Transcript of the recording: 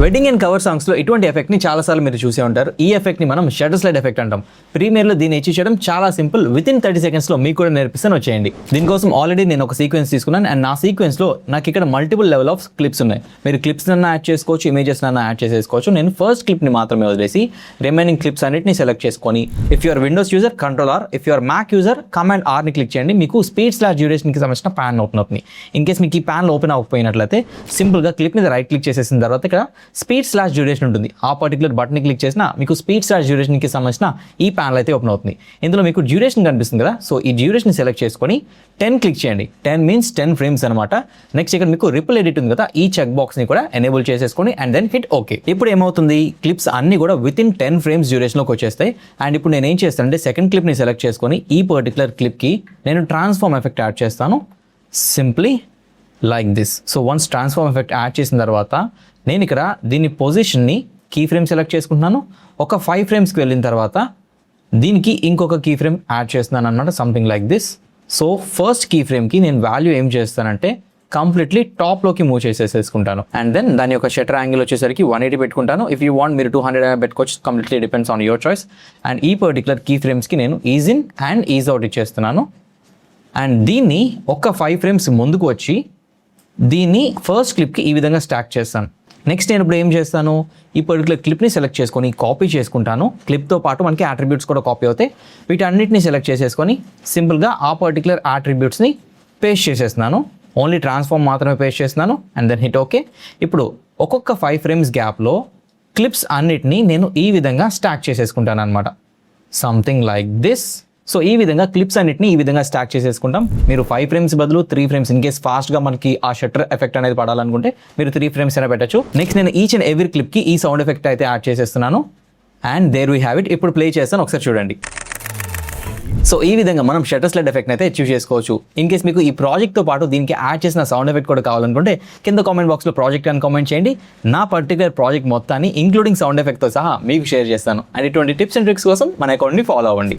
Wedding and cover సాంగ్స్లో ఇటువంటి ఎఫెక్ట్ని చాలాసార్లు మీరు చూసే ఉంటారు. ఈ ఎఫెక్ట్ని మనం షటర్ స్లైడ్ ఎఫెక్ట్ అంటాం. ప్రీమియర్లో దీన్ని అచీవ్ చేయడం చాలా సింపుల్. వితిన్ 30 సెకండ్స్లో మీకు కూడా నేర్పిస్తాను, వచ్చేయండి. దీనికోసం ఆల్రెడీ నేను ఒక సీక్వెన్స్ తీసుకున్నాను అండ్ నా సీక్వెన్స్లో నాకు ఇక్కడ మల్టిపుల్ లెవెల్ ఆఫ్ క్లిప్స్ ఉన్నాయి. మీరు క్లిప్స్ నన్నా యాడ్ చేసుకోవచ్చు, ఇమేజెస్ నన్నా యాడ్ చేసేసుకోవచ్చు. నేను ఫస్ట్ క్లిప్ని మాత్రమే వదిలేసి రిమైనింగ్ క్లిప్స్ అన్నిటిని సెలెక్ట్ చేసుకొని, if you're Windows user Ctrl+R, if you're Mac user Command+Rని క్లిక్ చేయండి. మీకు స్పీడ్/డ్యూరేషన్కి సంబంధించిన ప్యాన్ ఓపెన్ అవుతుంది. ఇన్ కేస్ మీకు ఈ ప్యాన్ ఓపెన్ అవ్వకపోయినట్లయితే సింపుల్గా క్లిప్ మీద రైట్ క్లిక్ చేసేసిన తర్వాత ఇక్కడ స్పీడ్/డ్యూరేషన్ ఉంటుంది. ఆ పర్టికులర్ బటన్ని క్లిక్ చేసినా మీకు స్పీడ్/డ్యూరేషన్కి సంబంధించిన ఈ ప్యానల్ అయితే ఓపెన్ అవుతుంది. ఇందులో మీకు డ్యూరేషన్ కనిపిస్తుంది కదా, సో ఈ డ్యూరేషన్ సెలెక్ట్ చేసుకొని 10 క్లిక్ చేయండి. 10 మీన్స్ 10 ఫ్రేమ్స్ అనమాట. నెక్స్ట్ ఇక్కడ మీకు రిపుల్ ఎడిట్ ఉంది కదా, ఈ చెక్ బాక్స్ని కూడా ఎనేబుల్ చేసేసుకోండి అండ్ దెన్ హిట్ ఓకే. ఇప్పుడు ఏమవుతుంది, క్లిప్స్ అన్ని కూడా వితిన్ 10 ఫ్రేమ్స్ డ్యూరేషన్లోకి వచ్చేస్తాయి. అండ్ ఇప్పుడు నేను ఏం చేస్తానంటే సెకండ్ క్లిప్ని సెలెక్ట్ చేసుకొని ఈ పర్టికులర్ క్లిప్కి నేను ట్రాన్స్ఫార్మ్ ఎఫెక్ట్ యాడ్ చేస్తాను, simply like this. So once transform effect add చేసిన తర్వాత నేను ఇక్కడ దీని పొజిషన్ని కీ ఫ్రేమ్ సెలెక్ట్ చేసుకుంటున్నాను. ఒక 5 ఫ్రేమ్స్కి వెళ్ళిన తర్వాత దీనికి ఇంకొక కీ ఫ్రేమ్ యాడ్ చేస్తున్నాను అనమాట, something like this. So first key ఫ్రేమ్కి నేను వాల్యూ ఏం చేస్తానంటే కంప్లీట్లీ టాప్లోకి మూవ్ చేసేసుకుంటాను. అండ్ దెన్ దాని యొక్క షటర్ యాంగిల్ వచ్చేసరికి 180 పెట్టుకుంటాను. ఇఫ్ యూ వాంట్ మీరు 200 పెట్టుకోవచ్చు, completely depends on your choice. And ఈ పర్టికులర్ కీ ఫ్రేమ్స్కి నేను is in and is out ఇచ్చేస్తున్నాను. అండ్ దీన్ని ఒక 5 ఫ్రేమ్స్ ముందుకు వచ్చి దీన్ని ఫస్ట్ క్లిప్కి ఈ విధంగా స్టాక్ చేస్తాను. నెక్స్ట్ నేను ఇప్పుడు ఏం చేస్తాను, ఈ పర్టికులర్ క్లిప్ని సెలెక్ట్ చేసుకొని కాపీ చేసుకుంటాను. క్లిప్తో పాటు మనకి అట్రిబ్యూట్స్ కూడా కాపీ అవుతాయి. వీటన్నిటిని సెలెక్ట్ చేసేసుకొని సింపుల్గా ఆ పర్టికులర్ అట్రిబ్యూట్స్ని పేస్ట్ చేసేస్తున్నాను. ఓన్లీ ట్రాన్స్ఫార్మ్ మాత్రమే పేస్ట్ చేస్తున్నాను అండ్ దెన్ హిట్ ఓకే. ఇప్పుడు ఒక్కొక్క 5 ఫ్రేమ్స్ గ్యాప్లో క్లిప్స్ అన్నిటినీ నేను ఈ విధంగా స్టాక్ చేసేసుకుంటాను అనమాట, సంథింగ్ లైక్ దిస్. సో ఈ విధంగా క్లిప్స్ అన్నిటిని ఈ విధంగా స్టాక్ చేసేసుకుంటాం. మీరు 5 ఫ్రేమ్స్ బదులు 3 ఫ్రేమ్స్, ఇన్ కేస్ ఫాస్ట్గా మనకి ఆ షట్టర్ ఎఫెక్ట్ అనేది పడాలనుకుంటే మీరు 3 ఫ్రేమ్స్ అయినా పెట్టచ్చు. నెక్స్ట్ నేను ఈచ్ అండ్ ఎవ్రీ క్లిప్కి ఈ సౌండ్ ఎఫెక్ట్ అయితే యాడ్ చేసేస్తున్నాను and there we have it. ఇప్పుడు ప్లే చేస్తాను, ఒకసారి చూడండి. సో ఈ విధంగా మనం షటర్ స్లైడ్ ఎఫెక్ట్ అయితే అచీవ్ చేసుకోవచ్చు. ఇన్ కేస్ మీకు ఈ ప్రాజెక్ట్తో పాటు దీనికి యాడ్ చేసిన సౌండ్ ఎఫెక్ట్ కూడా కావాలనుకుంటే కింద కామెంట్ బాక్స్లో ప్రాజెక్ట్ అని కామెంట్ చేయండి. నా పర్టికులర్ ప్రాజెక్ట్ మొత్తాన్ని ఇంక్లూడింగ్ సౌండ్ ఎఫెక్ట్తో సహా మీకు షేర్ చేస్తాను. అండ్ ఇటువంటి టిప్స్ అండ్ ట్రిక్స్ కోసం మన అకౌంట్ని ఫాలో అవ్వండి.